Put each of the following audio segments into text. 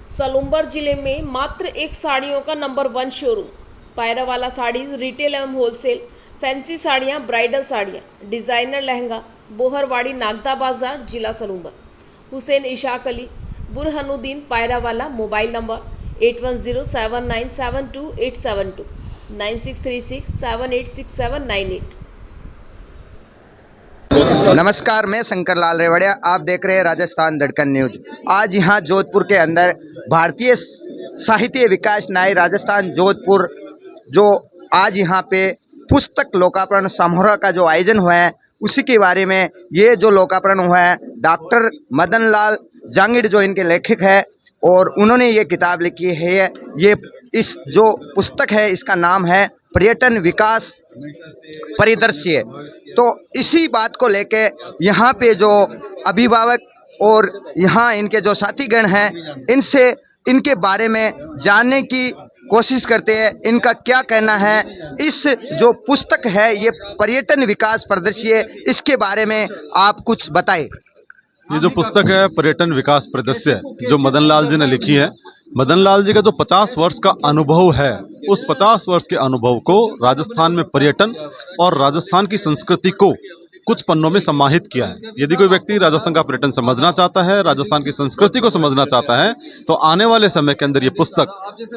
सलूम्बर जिले में मात्र एक साड़ियों का number 1 showroom, Payrawala saris retail एवं होलसेल, फैंसी साड़ियाँ, ब्राइडल साड़ियाँ, डिज़ाइनर लहंगा, बोहरवाड़ी नागदा बाजार, जिला सलूम्बर। हुसैन इशाक अली, बुरहानुद्दीन, पायरावाला। Mobile number 8107972872, 9636786798। नमस्कार, मैं शंकर लाल रेवड़िया। आप देख रहे हैं राजस्थान धड़कन न्यूज। आज यहाँ जोधपुर के अंदर भारतीय साहित्य विकास न्याय राजस्थान जोधपुर जो आज यहाँ पे पुस्तक लोकार्पण समारोह का जो आयोजन हुआ है उसी के बारे में ये जो लोकार्पण हुआ है डॉक्टर मदन लाल जांगिड़ जो इनके लेखक है और उन्होंने ये किताब लिखी है। ये इस जो पुस्तक है इसका नाम है पर्यटन विकास परिदृश्य। तो इसी बात को लेके यहाँ पे जो अभिभावक और यहाँ इनके जो साथीगण हैं इनसे इनके बारे में जानने की कोशिश करते हैं, इनका क्या कहना है। इस जो पुस्तक है ये पर्यटन विकास परिदृश्य, इसके बारे में आप कुछ बताएं। ये जो पुस्तक है पर्यटन विकास परिदृश्य जो मदन लाल जी ने लिखी है, मदन लाल जी का जो 50 वर्ष का अनुभव है उस 50 वर्ष के अनुभव को राजस्थान में पर्यटन और राजस्थान की संस्कृति को कुछ पन्नों में समाहित किया है। यदि कोई व्यक्ति राजस्थान का पर्यटन समझना चाहता है, राजस्थान की संस्कृति को समझना चाहता है तो आने वाले समय के अंदर ये पुस्तक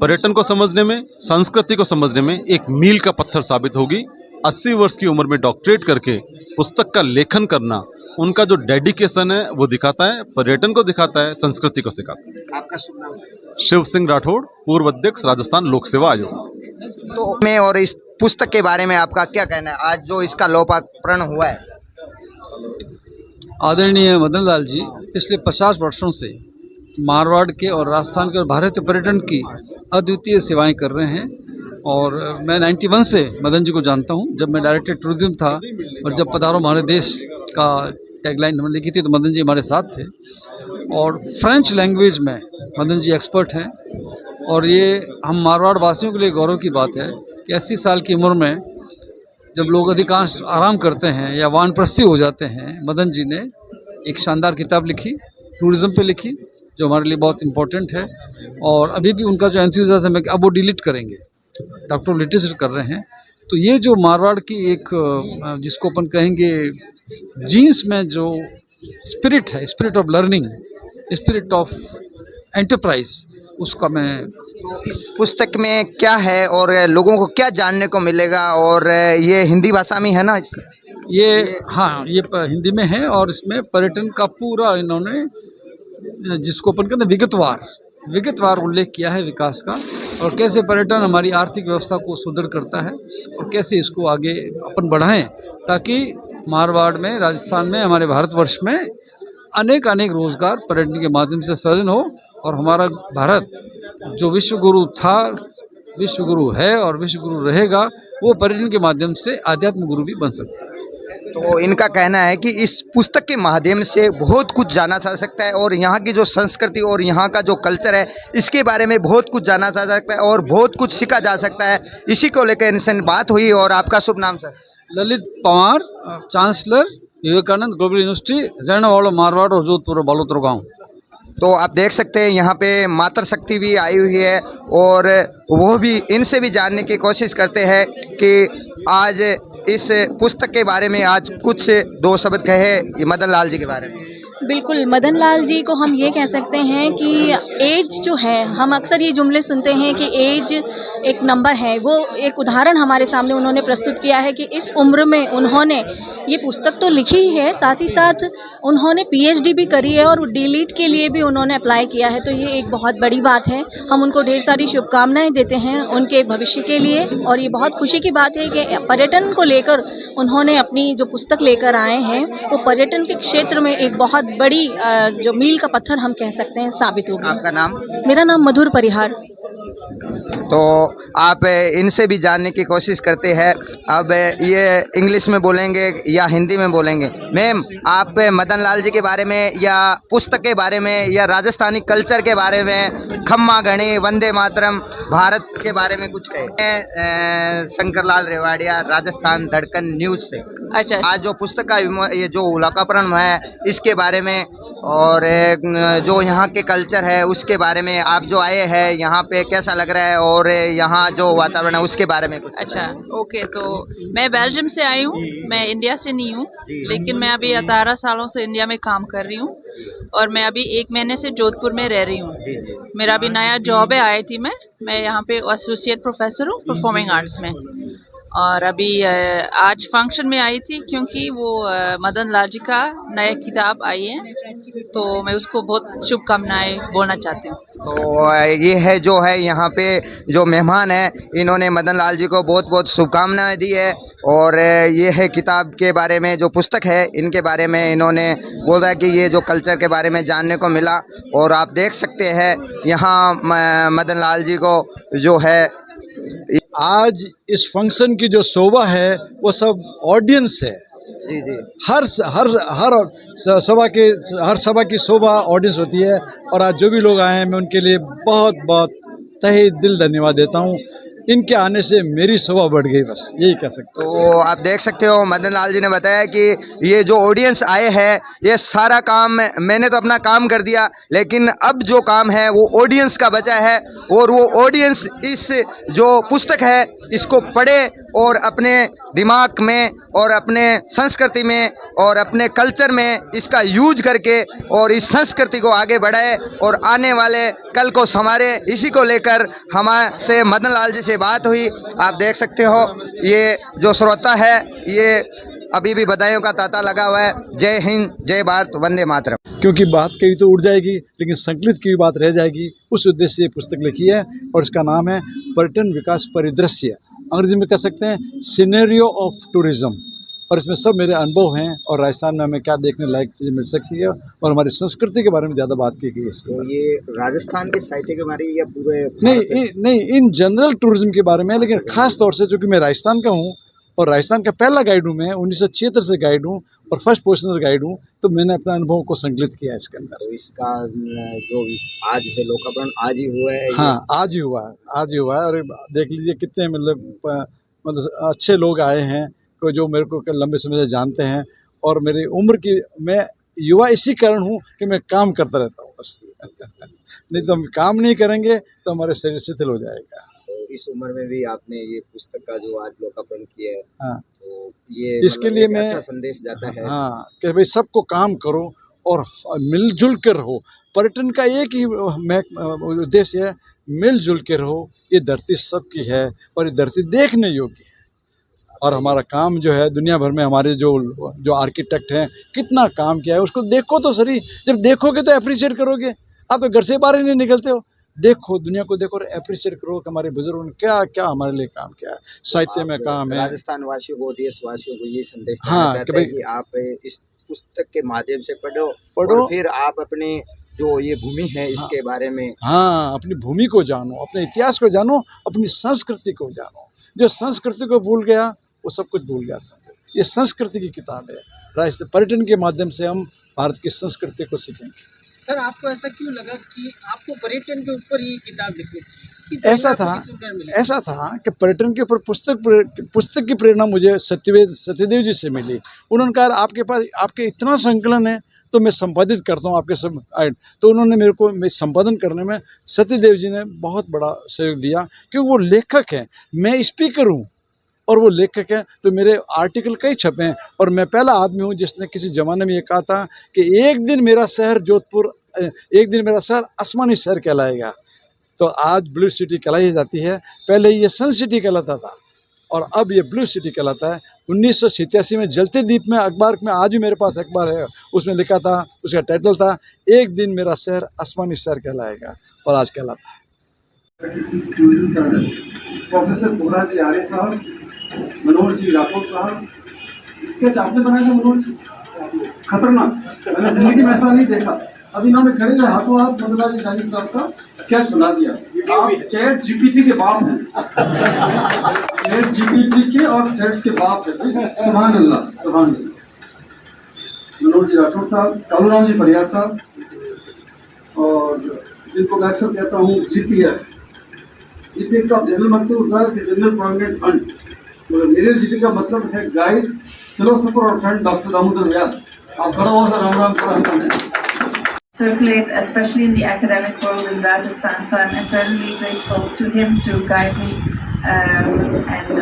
पर्यटन को समझने में, संस्कृति को समझने में एक मील का पत्थर साबित होगी। 80 वर्ष की उम्र में डॉक्टरेट करके पुस्तक का लेखन करना उनका जो डेडिकेशन है वो दिखाता है, पर्यटन को दिखाता है, संस्कृति को सिखाता है। आपका शुभ नाम? शिव सिंह राठौड़, पूर्व अध्यक्ष राजस्थान लोक सेवा आयोग। तो मैं और इस पुस्तक के बारे में आपका क्या कहना है आज जो इसका लोकार्पण हुआ है? आदरणीय मदन लाल जी पिछले 50 वर्षों से मारवाड़ के और राजस्थान के और भारतीय पर्यटन की अद्वितीय सेवाएं कर रहे हैं। और मैं 91 से मदन जी को जानता हूं। जब मैं डायरेक्टर टूरिज्म था और जब पधारो हमारे देश का टैगलाइन हमने लिखी थी तो मदन जी हमारे साथ थे। और फ्रेंच लैंग्वेज में मदन जी एक्सपर्ट हैं। और ये हम मारवाड़ वासियों के लिए गौरव की बात है कि 80 साल की उम्र में जब लोग अधिकांश आराम करते हैं या वानप्रस्थी हो जाते हैं, मदन जी ने एक शानदार किताब लिखी, टूरिज़्म पे लिखी, जो हमारे लिए बहुत इम्पोर्टेंट है। और अभी भी उनका जो एंथुसियाज्म है कि अब वो डिलीट करेंगे, डॉक्टर लिटरेचर कर रहे हैं। तो ये जो मारवाड़ की एक जिसको अपन कहेंगे जीन्स में जो स्पिरिट है, spirit of learning, spirit of enterprise, उसका मैं इस पुस्तक में क्या है और लोगों को क्या जानने को मिलेगा? और ये हिंदी भाषा में है ना? ये हाँ, ये हिंदी में है और इसमें पर्यटन का पूरा इन्होंने जिसको अपन कहते हैं विगतवार उल्लेख किया है विकास का, और कैसे पर्यटन हमारी आर्थिक व्यवस्था को सुदृढ़ करता है और कैसे इसको आगे अपन बढ़ाएं ताकि मारवाड़ में, राजस्थान में, हमारे भारतवर्ष में अनेक रोजगार पर्यटन के माध्यम से सृजन हो। और हमारा भारत जो विश्व गुरु था, विश्व गुरु है और विश्व गुरु रहेगा, वो पर्यटन के माध्यम से आध्यात्म गुरु भी बन सकता है। तो इनका कहना है कि इस पुस्तक के माध्यम से बहुत कुछ जाना जा सकता है और यहाँ की जो संस्कृति और यहाँ का जो कल्चर है इसके बारे में बहुत कुछ जाना जा सकता है और बहुत कुछ सीखा जा सकता है। इसी को लेकर इनसे बात हुई। और आपका शुभ नाम सर? Lalit Panwar, chancellor Vivekananda global university, रहने वाला मारवाड़ और जोधपुर बालोतर गाँव। तो आप देख सकते हैं यहाँ पे मातृ शक्ति भी आई हुई है और वो भी इनसे भी जानने की कोशिश करते हैं कि आज इस पुस्तक के बारे में आज कुछ 2 शब्द कहे मदन लाल जी के बारे में। बिल्कुल, मदन लाल जी को हम ये कह सकते हैं कि एज जो है, हम अक्सर ये जुमले सुनते हैं कि एज एक नंबर है। वो एक उदाहरण हमारे सामने उन्होंने प्रस्तुत किया है कि इस उम्र में उन्होंने ये पुस्तक तो लिखी ही है, साथ ही साथ उन्होंने पीएचडी भी करी है और डीलिट के लिए भी उन्होंने अप्लाई किया है। तो ये एक बहुत बड़ी बात है। हम उनको ढेर सारी शुभकामनाएं देते हैं उनके भविष्य के लिए। और ये बहुत खुशी की बात है कि पर्यटन को लेकर उन्होंने अपनी जो पुस्तक लेकर आए हैं वो पर्यटन के क्षेत्र में एक बहुत बड़ी जो मील का पत्थर हम कह सकते हैं साबित होगी। आपका नाम? मेरा नाम मधुर परिहार। तो आप इनसे भी जानने की कोशिश करते हैं। अब ये इंग्लिश में बोलेंगे या हिंदी में बोलेंगे। मैम, आप मदन लाल जी के बारे में या पुस्तक के बारे में या राजस्थानी कल्चर के बारे में, खम्मा घड़ी, वंदे मातरम, भारत के बारे में कुछ कहें। शंकरलाल रेवाड़िया, राजस्थान धड़कन न्यूज से। अच्छा, आज जो पुस्तक का ये जो लोकार्पण है इसके बारे में और जो यहाँ के कल्चर है उसके बारे में, आप जो आए हैं यहाँ पे कैसा लग रहा है और यहाँ जो वातावरण है उसके बारे में कुछ। अच्छा, ओके। तो मैं बेल्जियम से आई हूँ, मैं इंडिया से नहीं हूँ, लेकिन मैं अभी 18 सालों से इंडिया में काम कर रही हूँ और मैं अभी 1 महीने से जोधपुर में रह रही हूँ। मेरा अभी नया जॉब है IIT में। मैं यहाँ पे एसोसिएट प्रोफेसर हूँ परफॉर्मिंग आर्ट्स में। और अभी आज फंक्शन में आई थी क्योंकि वो मदन लाल जी का नया किताब आई है, तो मैं उसको बहुत शुभकामनाएं बोलना चाहती हूँ। तो ये है जो है यहाँ पे जो मेहमान है, इन्होंने मदन लाल जी को बहुत बहुत शुभकामनाएं दी है और ये है किताब के बारे में, जो पुस्तक है इनके बारे में इन्होंने बोला कि ये जो कल्चर के बारे में जानने को मिला। और आप देख सकते हैं यहाँ मदन लाल जी को जो है आज इस फंक्शन की जो शोभा है वो सब ऑडियंस है। जी जी, हर सभा की शोभा ऑडियंस होती है। और आज जो भी लोग आए हैं मैं उनके लिए बहुत बहुत तहे दिल धन्यवाद देता हूँ। इनके आने से मेरी शोभा बढ़ गई, बस यही कह सकते हो। तो आप देख सकते हो मदन लाल जी ने बताया कि ये जो ऑडियंस आए हैं ये सारा काम मैंने तो अपना काम कर दिया, लेकिन अब जो काम है वो ऑडियंस का बचा है और वो ऑडियंस इस जो पुस्तक है इसको पढ़े और अपने दिमाग में और अपने संस्कृति में और अपने कल्चर में इसका यूज करके और इस संस्कृति को आगे बढ़ाए और आने वाले कल को संवारे। इसी को लेकर हमारे मदन लाल जी से बात हुई। आप देख सकते हो ये जो श्रोता है ये अभी भी बधाइयों का तांता लगा हुआ है। जय हिंद, जय भारत, वंदे मातरम। क्योंकि बात कही तो उड़ जाएगी लेकिन संकलित की भी बात रह जाएगी, उस उद्देश्य से ये पुस्तक लिखी है और इसका नाम है पर्यटन विकास परिदृश्य, अंग्रेजी में कह सकते हैं सिनेरियो ऑफ टूरिज्म। और इसमें सब मेरे अनुभव हैं और राजस्थान में हमें क्या देखने लायक चीज़ें मिल सकती है और हमारी संस्कृति के बारे में ज़्यादा बात की गई है। तो ये राजस्थान के साहित्य के बारे या पूरे नहीं, इन जनरल टूरिज्म के बारे में, लेकिन खास तौर से चूँकि मैं राजस्थान का हूँ और राजस्थान का पहला गाइड हूँ, मैं 1976 से गाइड हूँ और फर्स्ट पोजिशनर गाइड हूँ, तो मैंने अपने अनुभव को संकलित किया है इसके अंदर। तो इसका जो आज है लोकार्पण आज ही हुआ है। हाँ, आज ही हुआ है और देख लीजिए कितने मतलब अच्छे लोग आए हैं को जो मेरे को लंबे समय से जानते हैं। और मेरी उम्र की, मैं युवा इसी कारण हूँ कि मैं काम करता रहता हूँ बस नहीं तो हम काम नहीं करेंगे तो हमारे शरीर शिथिल हो जाएगा। तो इस उम्र में भी आपने ये पुस्तक का जो आज लोकार्पण किया है, हाँ, तो ये इसके लिए मैं अच्छा संदेश जाता है। हाँ, कि भाई सबको काम करो और मिलजुल कर रहो। पर्यटन का एक ही उद्देश्य है, मिलजुल के रहो। ये धरती सबकी है और ये धरती देखने योग्य है। और हमारा काम जो है दुनिया भर में हमारे जो आर्किटेक्ट हैं कितना काम किया है उसको देखो तो सही। जब देखोगे तो अप्रिशिएट करोगे। आप तो घर से बाहर ही नहीं निकलते हो, देखो दुनिया को देखो और अप्रिशिएट करो कि हमारे बुजुर्गों ने क्या क्या हमारे लिए काम किया है। साहित्य में काम है। राजस्थान वासियों को, देशवासियों को ये संदेश हाँ कि आप इस पुस्तक के माध्यम से पढ़ो और फिर आप अपने जो ये भूमि है इसके बारे में, हाँ, अपनी भूमि को जानो, अपने इतिहास को जानो, अपनी संस्कृति को जानो। जो संस्कृति को भूल गया वो सब कुछ भूल गया। ये संस्कृति की किताब है। राष्ट्रीय पर्यटन के माध्यम से हम भारत की संस्कृति को सीखेंगे। सर, आपको ऐसा क्यों लगा कि आपको पर्यटन के ऊपर ये किताब लिखनी चाहिए? ऐसा था कि पर्यटन के ऊपर पुस्तक की प्रेरणा मुझे सत्यदेव जी से मिली। उन्होंने कहा आपके पास आपके इतना संकलन है तो मैं संपादित करता हूँ आपके सब। तो उन्होंने मेरे को संपादन करने में सत्यदेव जी ने बहुत बड़ा सहयोग दिया, क्योंकि वो लेखक हैं, मैं स्पीकर हूँ और वो लेखक हैं। तो मेरे आर्टिकल कई छपे हैं और मैं पहला आदमी हूँ जिसने किसी ज़माने में ये कहा था कि एक दिन मेरा शहर जोधपुर, एक दिन मेरा शहर आसमानी शहर कहलाएगा। तो आज ब्लू सिटी कहलाई जाती है, पहले ये सन सिटी कहलाता था और अब ये ब्लू सिटी कहलाता है। 1987 में जलते द्वीप में अखबार में, आज भी मेरे पास अखबार है, उसमें लिखा था, उसका टाइटल था एक दिन मेरा शहर आसमानी शहर कहलाएगा, और आज कहलाता है। प्रोफेसर बोहरा जी आर्य साहब, मनोहर जी राठौर साहब, स्केच आपने बनाया था मनोहर जी? खतरनाक, मैंने जिंदगी में ऐसा नहीं देखा। अब इन्होंने खड़े हुए हाथों हाथ मदन लाल जी साहब का स्केच बना दिया। आप चैट जीपीटी के बाप हैं। चैट जीपीटी के और चैट्स के बाप हैं। सुभान अल्लाह, सुभान अल्लाह। मनोज जी राठौर साहब, कालूराम जी परियार साहब, और जिनको मैं अक्सर कहता हूँ जीपीएफ। जीपीएफ का जनरल मतलब होता है कि जनरल प्रोविडेंट फंड, मगर मेरे जीपी का मतलब है गाइड, फिलोसोफर और फ्रेंड डॉक्टर दामोदर व्यास। आप बड़ा बहुत राम राम कर circulate, especially in the academic world in Rajasthan. So I'm eternally grateful to him to guide me and